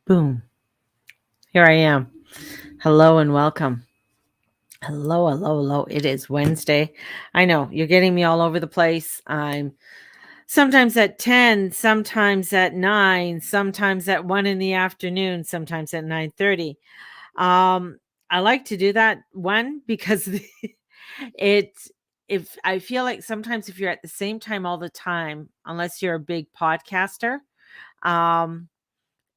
Boom. Here I am. Hello and welcome. Hello, hello, hello. It is Wednesday. I know you're getting me all over the place. I'm sometimes at 10, sometimes at 9, sometimes at 1 in the afternoon, sometimes at 9:30. I like to do that one because it if I feel like sometimes if you're at the same time all the time, unless you're a big podcaster, um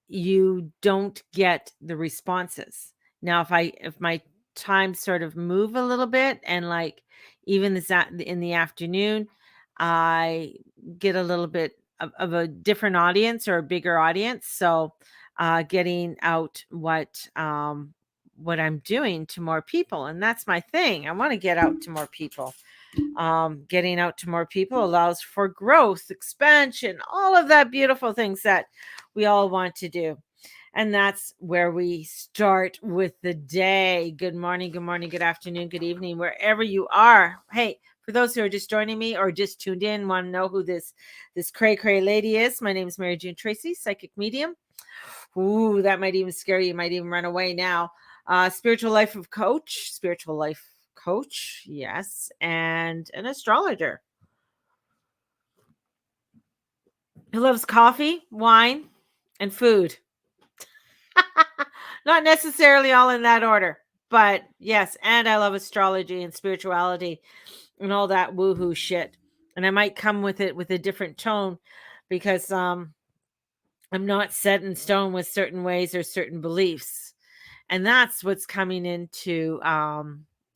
you don't get the responses. Now, if my time sort of move a little bit and like even in the afternoon, I get a little bit of a different audience or a bigger audience. So getting out what I'm doing to more people. And that's my thing. I want to get out to more people. Getting out to more people allows for growth, expansion, all of that beautiful things that we all want to do. And that's where we start with the day. Good morning, good afternoon, good evening, wherever you are. Hey, for those who are just joining me or just tuned in, want to know who this cray cray lady is. My name is Mary June Tracy, psychic medium. Ooh, that might even scare you. You might even run away now. Spiritual life coach, yes, and an astrologer who loves coffee, wine, and food. Not necessarily all in that order, but yes, and I love astrology and spirituality and all that woohoo shit. And I might come with it with a different tone because I'm not set in stone with certain ways or certain beliefs. And that's what's coming into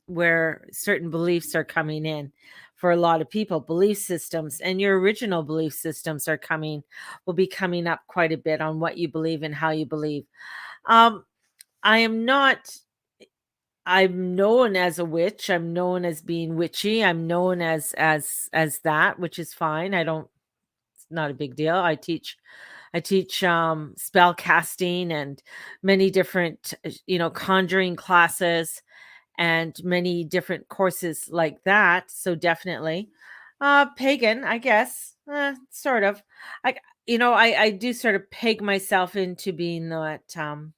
where certain beliefs are coming in for a lot of people. Belief systems and your original belief systems will be coming up quite a bit on what you believe and how you believe. Um, I am not I'm known as a witch. I'm known as being witchy. I'm known as that, which is fine. I don't It's not a big deal. I teach spell casting and many different conjuring classes and many different courses like that. So definitely pagan, I guess. Sort of. I do sort of peg myself into being that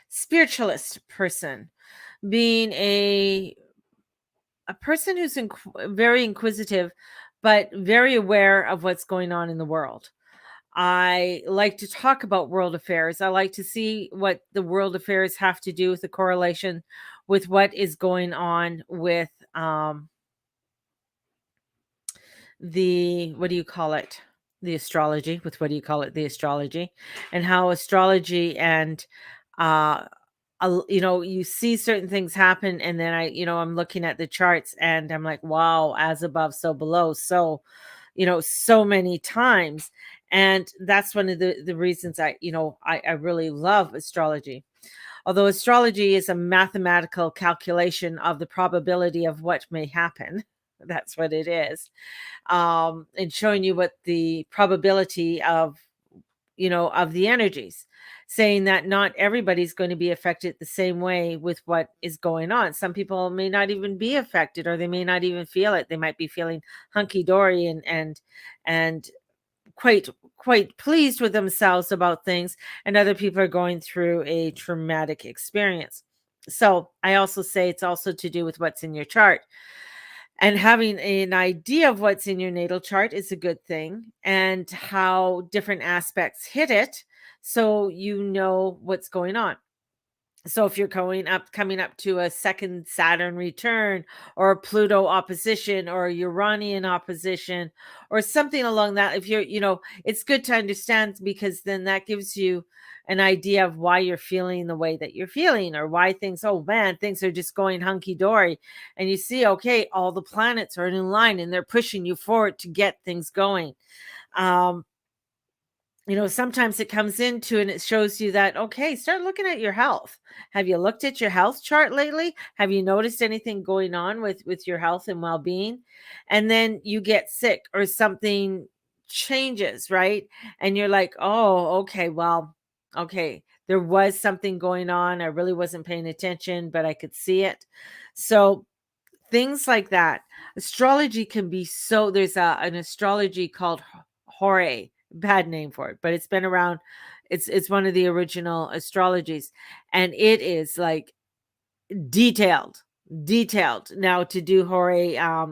spiritualist person, being a person who's very inquisitive, but very aware of what's going on in the world. I like to talk about world affairs. I like to see what the world affairs have to do with the correlation with what is going on with the what do you call it? The astrology, with what do you call it? The astrology, and how astrology and uh you see certain things happen, and then I'm looking at the charts and I'm like, wow, as above so below, so many times. And that's one of the reasons I really love astrology. Although astrology is a mathematical calculation of the probability of what may happen. That's what it is. And showing you what the probability of the energies, saying that not everybody's going to be affected the same way with what is going on. Some people may not even be affected, or they may not even feel it. They might be feeling hunky dory and quite pleased with themselves about things, and other people are going through a traumatic experience. So I also say it's also to do with what's in your chart, and having an idea of what's in your natal chart is a good thing, and how different aspects hit it, so you know what's going on. So if you're coming up to a second Saturn return, or a Pluto opposition, or a Uranian opposition, or something along that, if it's good to understand, because then that gives you an idea of why you're feeling the way that you're feeling, or why oh man, things are just going hunky dory. And you see, okay, all the planets are in line and they're pushing you forward to get things going. Um, sometimes it comes into and it shows you that, okay, start looking at your health. Have you looked at your health chart lately? Have you noticed anything going on with your health and well-being? And then you get sick or something changes, right? And you're like, oh, okay, well, okay, there was something going on. I really wasn't paying attention, but I could see it. So things like that. Astrology can be so there's an astrology called Hore, bad name for it, but it's been around. It's one of the original astrologies, and it is like detailed, detailed. Now, to do Hore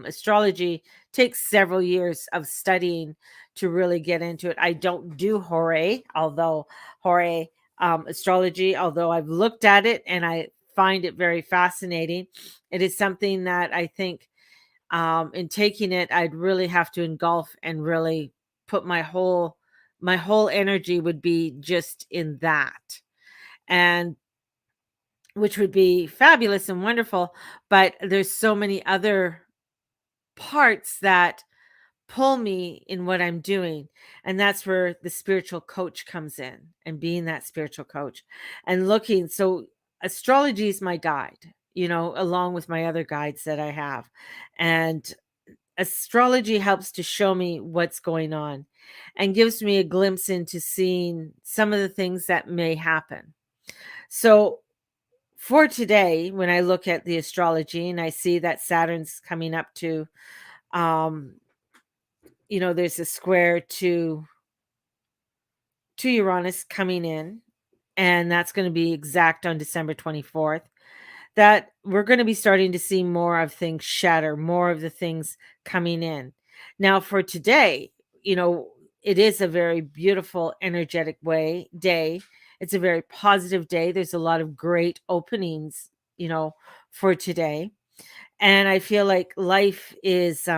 astrology takes several years of studying to really get into it. I don't do Hore astrology, although I've looked at it and I find it very fascinating. It is something that I think, in taking it, I'd really have to engulf and really put my whole energy would be just in that. And which would be fabulous and wonderful, but there's so many other parts that pull me in what I'm doing, and that's where the spiritual coach comes in, and being that spiritual coach and looking. So astrology is my guide, along with my other guides that I have, and astrology helps to show me what's going on and gives me a glimpse into seeing some of the things that may happen. So for today, when I look at the astrology and I see that Saturn's coming up to, um, there's a square to Uranus coming in, and that's going to be exact on December 24th. That we're going to be starting to see more of things shatter, more of the things coming in. Now, for today, it is a very beautiful, energetic day. It's a very positive day. There's a lot of great openings, for today. And I feel like life is,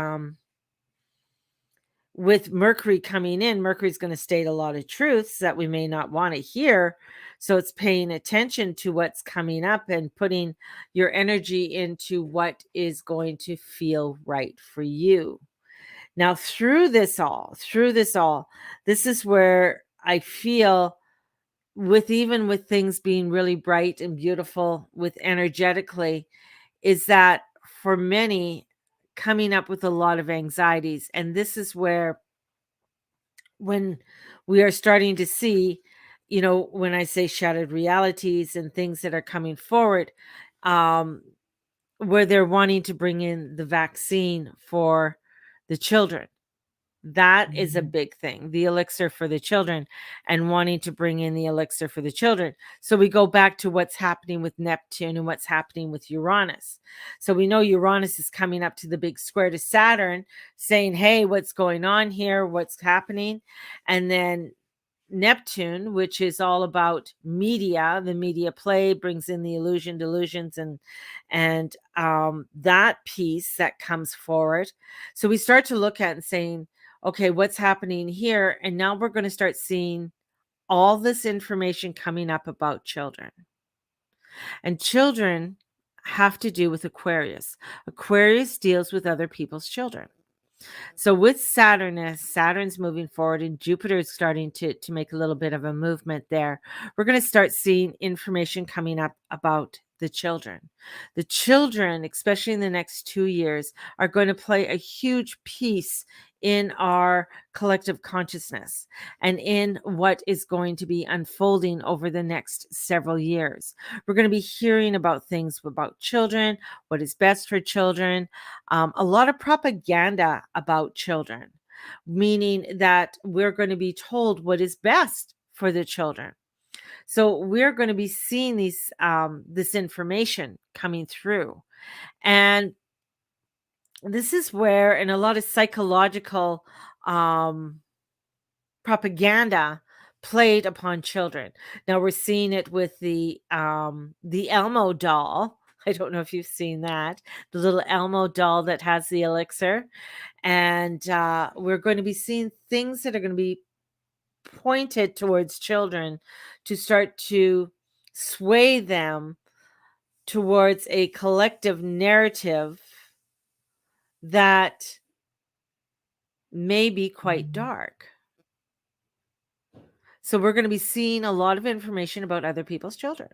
with Mercury coming in, Mercury's going to state a lot of truths that we may not want to hear. So it's paying attention to what's coming up and putting your energy into what is going to feel right for you. Now, through this all, this is where I feel, even with things being really bright and beautiful with energetically, is that for many, coming up with a lot of anxieties. And this is where, when we are starting to see, when I say shattered realities and things that are coming forward, um, where they're wanting to bring in the vaccine for the children. That is a big thing, the elixir for the children, and wanting to bring in the elixir for the children. So we go back to what's happening with Neptune and what's happening with Uranus. So we know Uranus is coming up to the big square to Saturn, saying, hey, what's going on here? What's happening? And then Neptune, which is all about media, the media play brings in the delusions, and that piece that comes forward. So we start to look at and saying, okay, what's happening here? And now we're going to start seeing all this information coming up about children. And children have to do with Aquarius. Aquarius deals with other people's children. So with Saturn, as Saturn's moving forward and Jupiter is starting to make a little bit of a movement there, we're going to start seeing information coming up about the children. The children, especially in the next 2 years, are going to play a huge piece in our collective consciousness and in what is going to be unfolding over the next several years. We're going to be hearing about things about children, what is best for children, a lot of propaganda about children, meaning that we're going to be told what is best for the children. So we're going to be seeing this information coming through. And this is where, in a lot of psychological propaganda played upon children. Now we're seeing it with the Elmo doll. I don't know if you've seen that, the little Elmo doll that has the elixir. And we're going to be seeing things that are going to be pointed towards children to start to sway them towards a collective narrative that may be quite dark. So we're going to be seeing a lot of information about other people's children.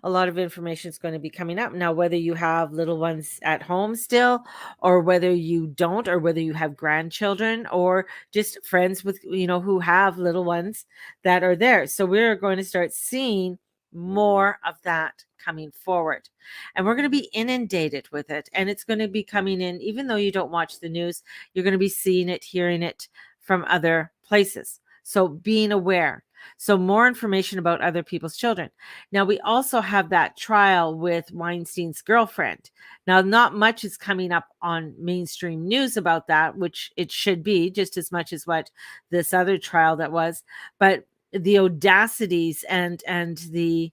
A lot of information is going to be coming up. Now, whether you have little ones at home still, or whether you don't, or whether you have grandchildren, or just friends with, who have little ones that are there. So we're going to start seeing more of that coming forward. And we're going to be inundated with it. And it's going to be coming in, even though you don't watch the news, you're going to be seeing it, hearing it from other places. So being aware. So more information about other people's children. Now we also have that trial with Weinstein's girlfriend. Now not much is coming up on mainstream news about that, which it should be just as much as what this other trial that was, but the audacities and the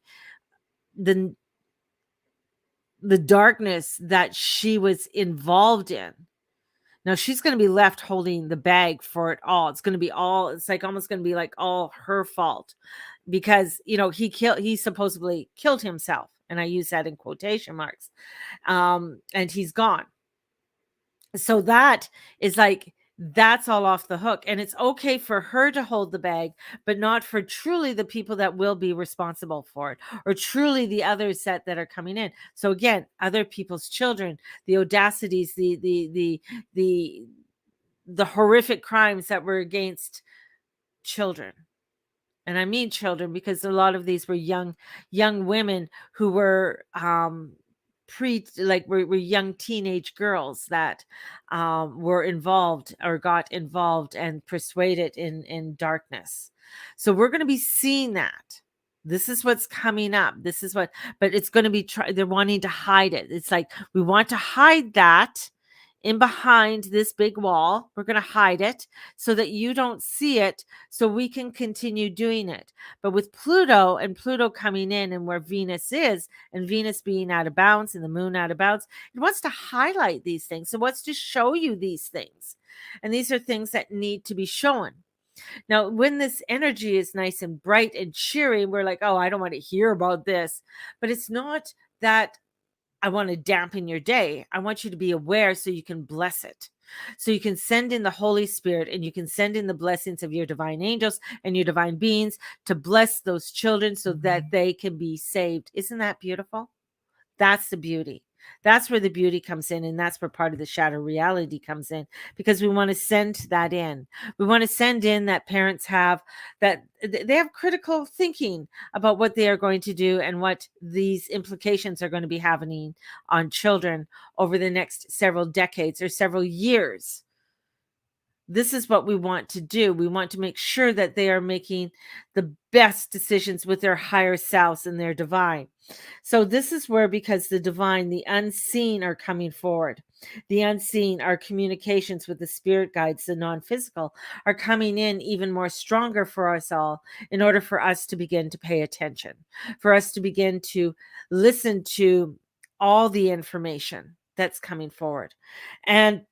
the darkness that she was involved in. Now she's going to be left holding the bag for it all. It's going to be all, it's like almost going to be like all her fault because, he supposedly killed himself. And I use that in quotation marks. And he's gone. So that is like, that's all off the hook. And it's okay for her to hold the bag, but not for truly the people that will be responsible for it, or truly the others that are coming in. So again, other people's children, the audacities, the horrific crimes that were against children. And I mean children because a lot of these were young women who were were young teenage girls that were involved or got involved and persuaded in darkness. So we're going to be seeing that. This is what's coming up. This is what, but it's going to be, they're wanting to hide it. It's like, we want to hide that in behind this big wall. We're going to hide it so that you don't see it, so we can continue doing it. But with Pluto, and Pluto coming in and where Venus is, and Venus being out of bounds and the moon out of bounds, it wants to highlight these things. So it wants to show you these things. And these are things that need to be shown. Now, when this energy is nice and bright and cheery, we're like, oh, I don't want to hear about this. But it's not that I want to dampen your day. I want you to be aware so you can bless it. So you can send in the Holy Spirit, and you can send in the blessings of your divine angels and your divine beings to bless those children so that they can be saved. Isn't that beautiful? That's the beauty. That's where the beauty comes in. And that's where part of the shadow reality comes in, because we want to send that in. We want to send in that parents have, that they have critical thinking about what they are going to do and what these implications are going to be having on children over the next several decades or several years. This is what we want to do. We want to make sure that they are making the best decisions with their higher selves and their divine. So this is where, because the divine, the unseen are coming forward. The unseen, our communications with the spirit guides, the non-physical, are coming in even more stronger for us all, in order for us to begin to pay attention, for us to begin to listen to all the information that's coming forward. And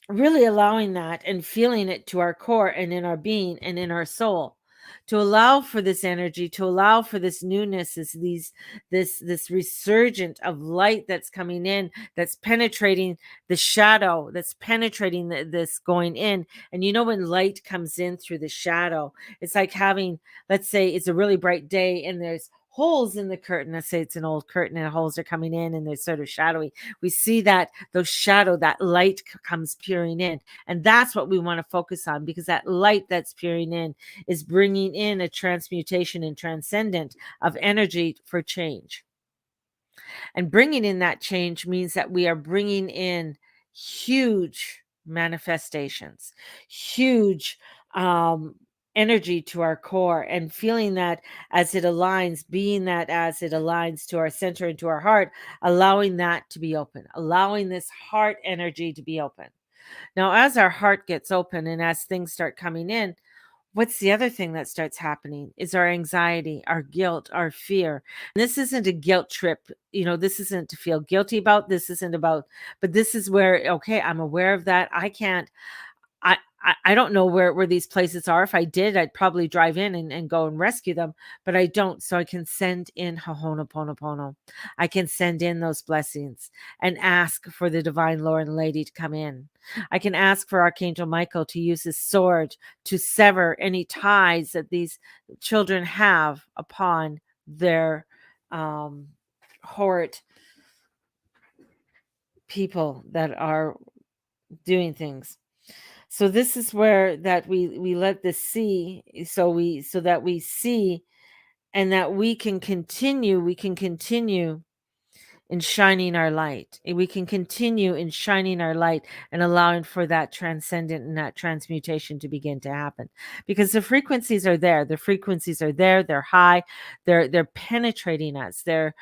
really allowing that and feeling it to our core and in our being and in our soul, to allow for this energy, to allow for this newness, this resurgent of light that's coming in, that's penetrating the shadow, that's penetrating this going in. And when light comes in through the shadow, it's like having, let's say it's a really bright day and there's holes in the curtain. Let's say it's an old curtain and holes are coming in and they're sort of shadowy. We see that that light comes peering in. And that's what we want to focus on, because that light that's peering in is bringing in a transmutation and transcendent of energy for change. And bringing in that change means that we are bringing in huge manifestations, huge energy to our core, and feeling that as it aligns, being that as it aligns to our center and to our heart, allowing that to be open, allowing this heart energy to be open. Now, as our heart gets open and as things start coming in, what's the other thing that starts happening is our anxiety, our guilt, our fear. And this isn't a guilt trip. This isn't to feel guilty about. This isn't about, but this is where, okay, I'm aware of that. I can't, I don't know where these places are. If I did, I'd probably drive in and go and rescue them, but I don't. So I can send in Ho'oponopono. I can send in those blessings and ask for the divine Lord and Lady to come in. I can ask for Archangel Michael to use his sword to sever any ties that these children have upon their horrid people that are doing things. So this is where that we let this see, so that we see, and that we can continue in shining our light. We can continue in shining our light and allowing for that transcendent and that transmutation to begin to happen. Because the frequencies are there. The frequencies are there. They're high. They're penetrating us. They're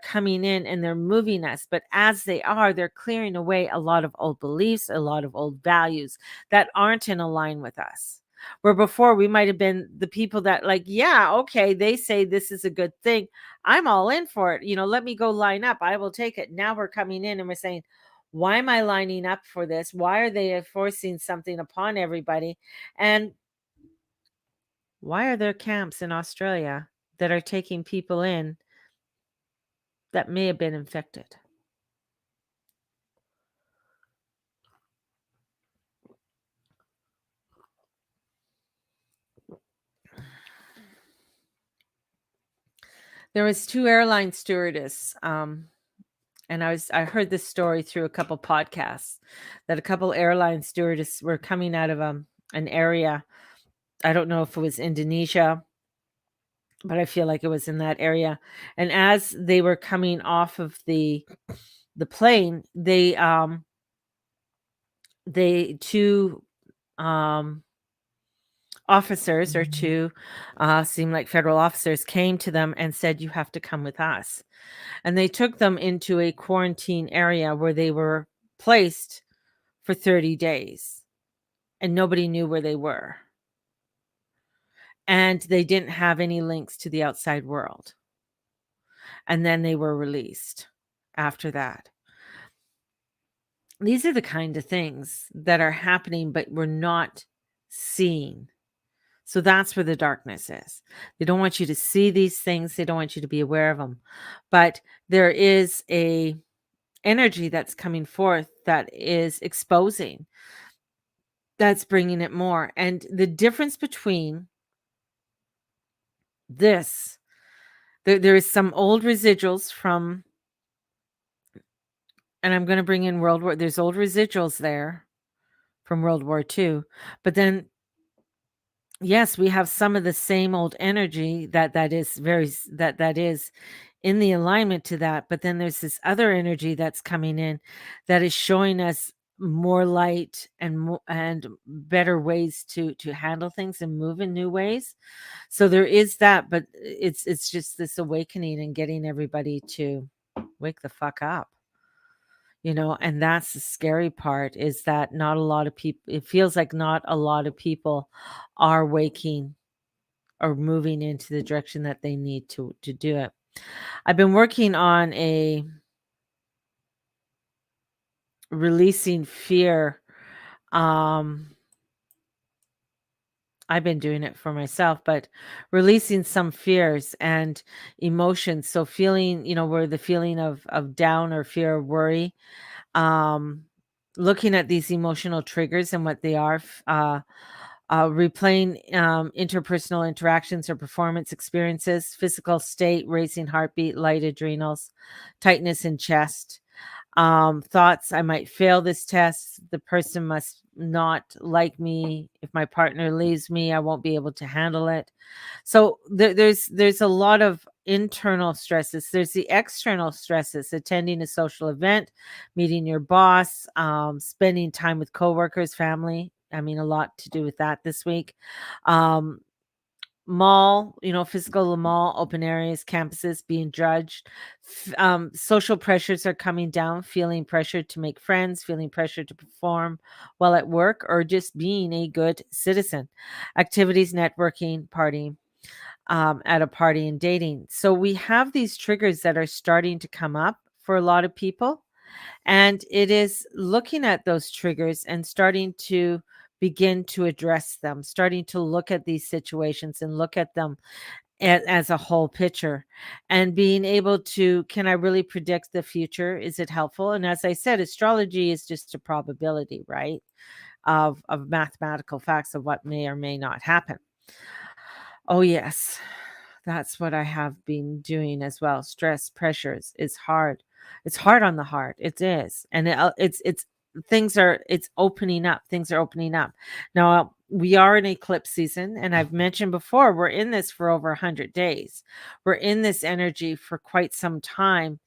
coming in and they're moving us. But as they are, they're clearing away a lot of old beliefs, a lot of old values that aren't in line with us. Where before we might have been the people that, like, yeah, okay, they say this is a good thing, I'm all in for it. Let me go line up. I will take it. Now we're coming in and we're saying, why am I lining up for this? Why are they forcing something upon everybody? And why are there camps in Australia that are taking people in that may have been infected? There was two airline stewardess, and I heard this story through a couple podcasts, that a couple airline stewardess were coming out of an area. I don't know if it was Indonesia, but I feel like it was in that area. And as they were coming off of the plane, they two um officers, or two seemed like federal officers, came to them and said, you have to come with us. And they took them into a quarantine area where they were placed for 30 days, and nobody knew where they were, and they didn't have any links to the outside world. And then they were released after that. These are the kind of things that are happening, but we're not seeing. So that's where the darkness is. They don't want you to see these things. They don't want you to be aware of them. But there is a energy that's coming forth that is exposing, that's bringing it more. And the difference between this, there is some old residuals from, and I'm going to bring in there's old residuals there from World War II. But then, yes, we have some of the same old energy that is in the alignment to that. But then there's this other energy that's coming in that is showing us more light and better ways to handle things and move in new ways. So there is that, but it's just this awakening and getting everybody to wake the fuck up. And that's the scary part, is that not a lot of people, it feels like not a lot of people are waking or moving into the direction that they need to do it. I've been working on a releasing fear. I've been doing it for myself, but releasing some fears and emotions. So feeling, where the feeling of down or fear or worry, looking at these emotional triggers and what they are, replaying interpersonal interactions or performance experiences, physical state, racing heartbeat, light adrenals, tightness in chest, thoughts, I might fail this test, the person must not like me, if my partner leaves me, I won't be able to handle it. So there's a lot of internal stresses. There's the external stresses: attending a social event, meeting your boss, spending time with coworkers, family. I mean, a lot to do with that this week. um Mall, physical mall, open areas, campuses, being judged. Social pressures are coming down, feeling pressure to make friends, feeling pressure to perform well at work, or just being a good citizen. Activities, networking, partying, at a party, and dating. So we have these triggers that are starting to come up for a lot of people. And it is looking at those triggers and starting to begin to address them, starting to look at these situations and look at them as a whole picture, and being able to, can I really predict the future? Is it helpful? And as I said, astrology is just a probability, right? Of mathematical facts of what may or may not happen. Oh, yes. That's what I have been doing as well. Stress, pressures is hard. It's hard on the heart. It is. And it's it's opening up. Things are opening up. Now, we are in eclipse season, and I've mentioned before, we're in this for over 100 days. We're in this energy for quite some time.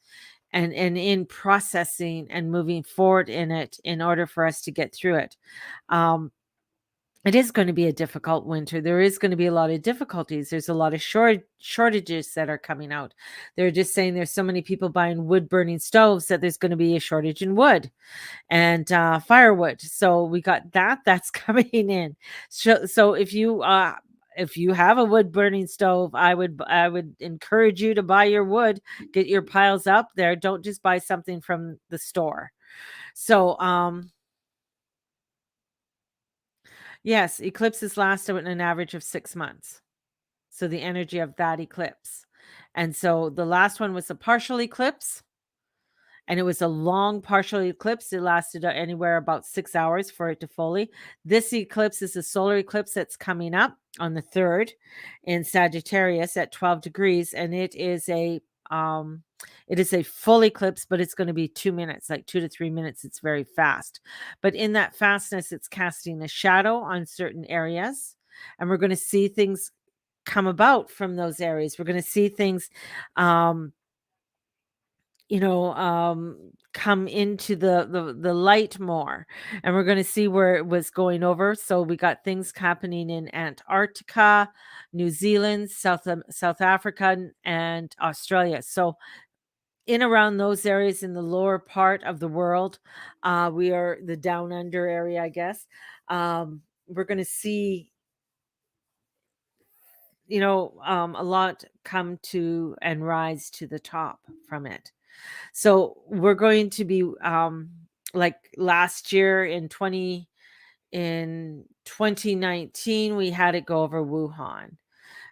and in processing and moving forward in it in order for us to get through it. Um, it is going to be a difficult winter. There is going to be a lot of difficulties. There's a lot of shortages that are coming out. They're just saying there's so many people buying wood burning stoves that there's going to be a shortage in wood and firewood. So we got that's coming in. So if you have a wood burning stove, I would encourage you to buy your wood, get your piles up there. Don't just buy something from the store. So yes, eclipses last an average of 6 months. So the energy of that eclipse. And so the last one was a partial eclipse, and it was a long partial eclipse. It lasted anywhere about 6 hours for it to fully. This eclipse is a solar eclipse that's coming up on the 3rd in Sagittarius at 12 degrees, and um it is a full eclipse, but it's going to be 2 minutes, like 2 to 3 minutes. It's very fast, but in that fastness, it's casting a shadow on certain areas, and we're going to see things come about from those areas. We're going to see things um come into the light more, and we're going to see where it was going over. So we got things happening in Antarctica, New Zealand, South Africa, and Australia. So in around those areas in the lower part of the world, we are the down under area, I guess. We're going to see a lot come to and rise to the top from it. So we're going to be like last year in 2019, we had it go over Wuhan,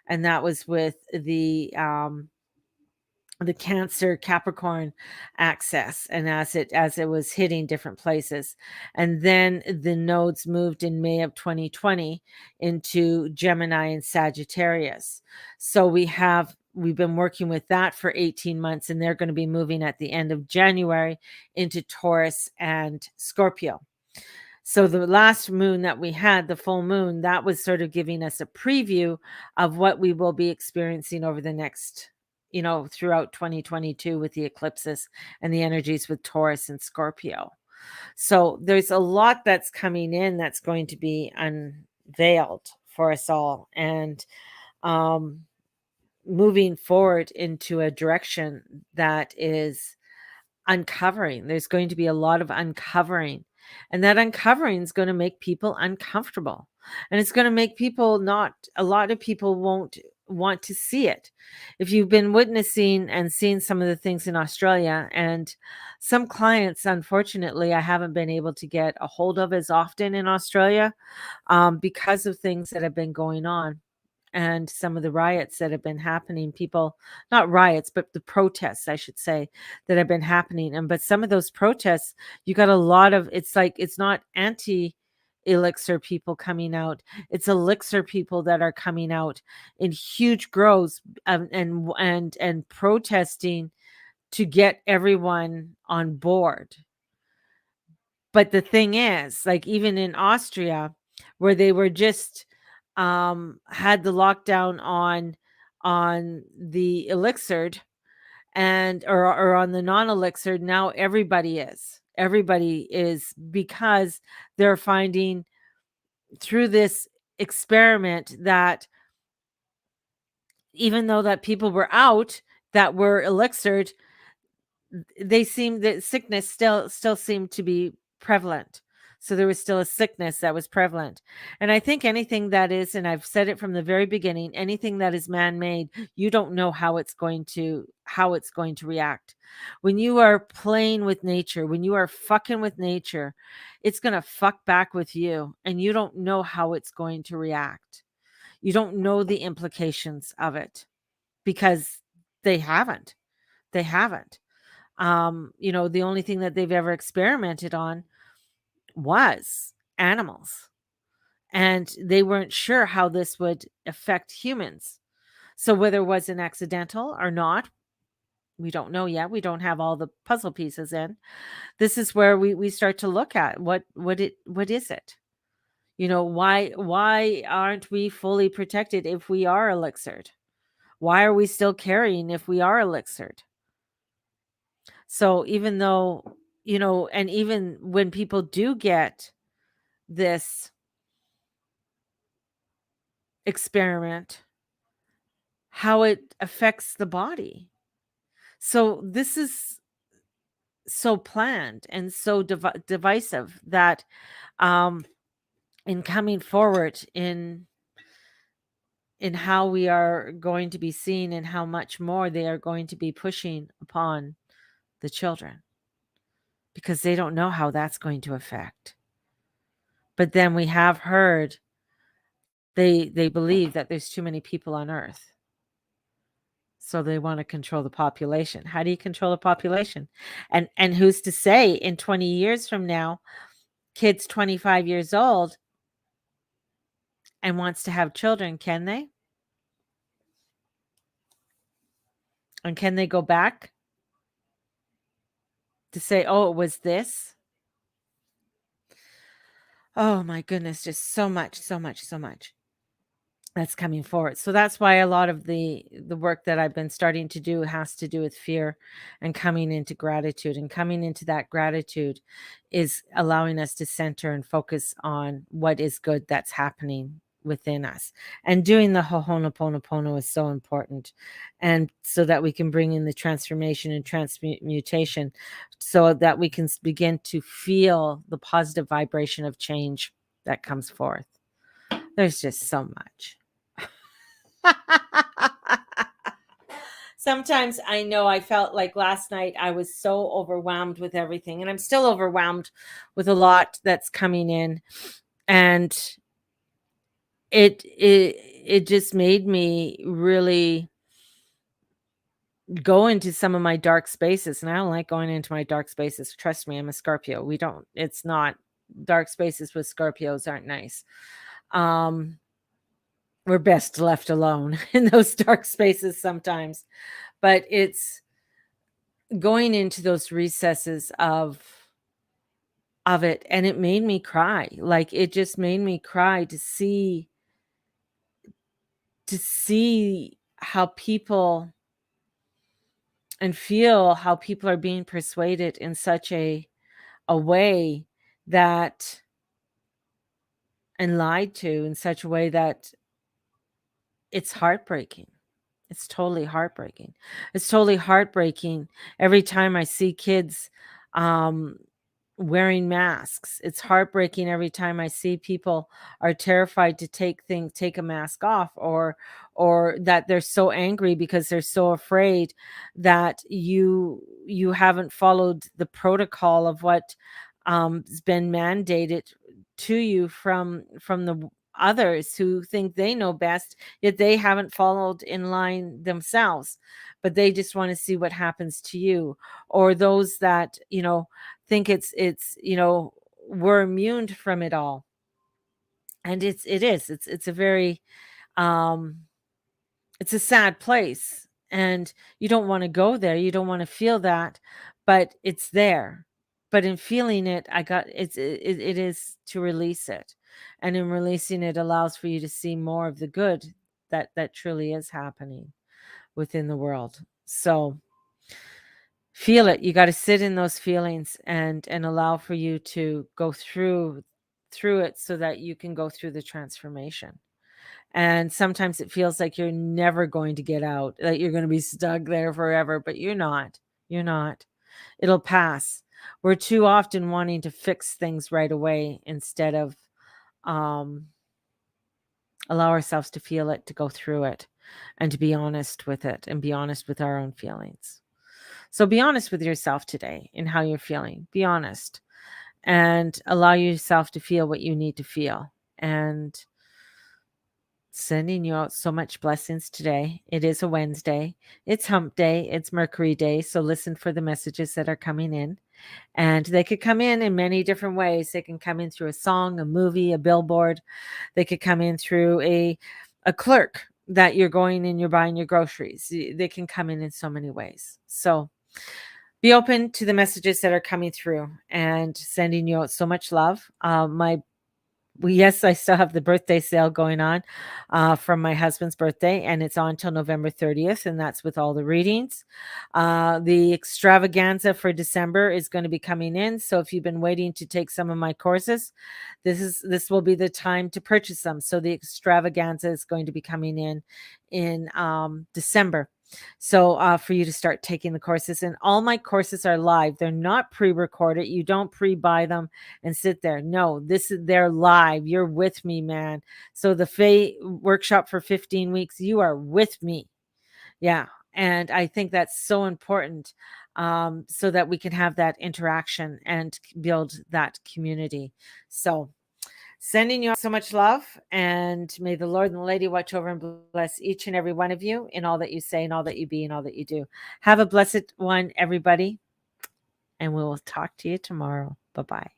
and that was with the Cancer Capricorn axis, and as it was hitting different places. And then the nodes moved in May of 2020 into Gemini and Sagittarius. So we've been working with that for 18 months, and they're going to be moving at the end of January into Taurus and Scorpio. So the last moon that we had, the full moon, that was sort of giving us a preview of what we will be experiencing over the next, throughout 2022 with the eclipses and the energies with Taurus and Scorpio. So there's a lot that's coming in that's going to be unveiled for us all, and um, moving forward into a direction that is uncovering. There's going to be a lot of uncovering, and that uncovering is going to make people uncomfortable, and it's going to make people not a lot of people won't want to see it. If you've been witnessing and seeing some of the things in Australia, and some clients, unfortunately, I haven't been able to get a hold of as often in Australia, because of things that have been going on, and some of the riots that have been happening. People, not riots, but the protests, I should say, that have been happening. And but some of those protests, you got a lot of, it's like, it's not anti elixir people coming out, it's elixir people that are coming out in huge groves, and protesting to get everyone on board. But the thing is, like, even in Austria, where they were just had the lockdown on the elixired, and or on the non-elixired, now everybody is because they're finding through this experiment that even though that people were out that were elixired, they seemed that sickness still seemed to be prevalent. So there was still a sickness that was prevalent. And I think anything that is, and I've said it from the very beginning, anything that is man-made, you don't know how it's going to react. When you are playing with nature, when you are fucking with nature, it's going to fuck back with you, and you don't know how it's going to react. You don't know the implications of it, because they haven't. They haven't. The only thing that they've ever experimented on was animals, and they weren't sure how this would affect humans. So whether it was an accidental or not, we don't know yet. We don't have all the puzzle pieces in. This is where we start to look at what is it? Why aren't we fully protected if we are elixired? Why are we still carrying if we are elixired? So even though, and even when people do get this experiment, how it affects the body. So this is so planned and so divisive that um in coming forward in how we are going to be seen and how much more they are going to be pushing upon the children, because they don't know how that's going to affect. But then we have heard they believe that there's too many people on earth, so they want to control the population. How do you control the population? And who's to say in 20 years from now, kids 25 years old and wants to have children, can they? And can they go back to say, oh, it was this? Oh my goodness, just so much, so much, so much that's coming forward. So that's why a lot of the work that I've been starting to do has to do with fear and coming into gratitude. And coming into that gratitude is allowing us to center and focus on what is good that's happening within us. And doing the Ho'oponopono is so important. And so that we can bring in the transformation and transmutation, so that we can begin to feel the positive vibration of change that comes forth. There's just so much. Sometimes I know I felt like last night I was so overwhelmed with everything, and I'm still overwhelmed with a lot that's coming in, and it just made me really go into some of my dark spaces, and I don't like going into my dark spaces. Trust me, I'm a Scorpio. We don't It's not, dark spaces with Scorpios aren't nice. We're best left alone in those dark spaces sometimes. But it's going into those recesses of it, and it made me cry. Like, it just made me cry to see how people and feel how people are being persuaded in such a way that, and lied to in such a way that it's heartbreaking. It's totally heartbreaking. It's totally heartbreaking every time I see kids um, wearing masks. It's heartbreaking every time I see people are terrified to take a mask off, or that they're so angry because they're so afraid that you haven't followed the protocol of what has been mandated to you from the others who think they know best, yet they haven't followed in line themselves, but they just want to see what happens to you. Or those that think it's we're immune from it all. And it's a very um it's a sad place, and you don't want to go there, you don't want to feel that, but it's there. But in feeling it, it is to release it, and in releasing it allows for you to see more of the good that truly is happening within the world. So feel it. You got to sit in those feelings and allow for you to go through it, so that you can go through the transformation. And sometimes it feels like you're never going to get out, that you're going to be stuck there forever, but you're not. You're not. It'll pass. We're too often wanting to fix things right away instead of um, allow ourselves to feel it, to go through it, and to be honest with it, and be honest with our own feelings. So be honest with yourself today in how you're feeling. Be honest and allow yourself to feel what you need to feel. And sending you out so much blessings today. It is a Wednesday. It's hump day. It's Mercury day. So listen for the messages that are coming in. And they could come in many different ways. They can come in through a song, a movie, a billboard. They could come in through a clerk that you're going and you're buying your groceries. They can come in so many ways. So be open to the messages that are coming through, and sending you out so much love. My yes, I still have the birthday sale going on from my husband's birthday, and it's on till November 30th, and that's with all the readings. The extravaganza for December is going to be coming in. So if you've been waiting to take some of my courses, this will be the time to purchase them. So the extravaganza is going to be coming in December. So for you to start taking the courses, and all my courses are live. They're not pre-recorded. You don't pre-buy them and sit there. No, they're live. You're with me, man. So the Fae workshop for 15 weeks, you are with me. Yeah. And I think that's so important, so that we can have that interaction and build that community. So sending you so much love, and may the Lord and the Lady watch over and bless each and every one of you in all that you say and all that you be and all that you do. Have a blessed one, everybody, and we will talk to you tomorrow. Bye-bye.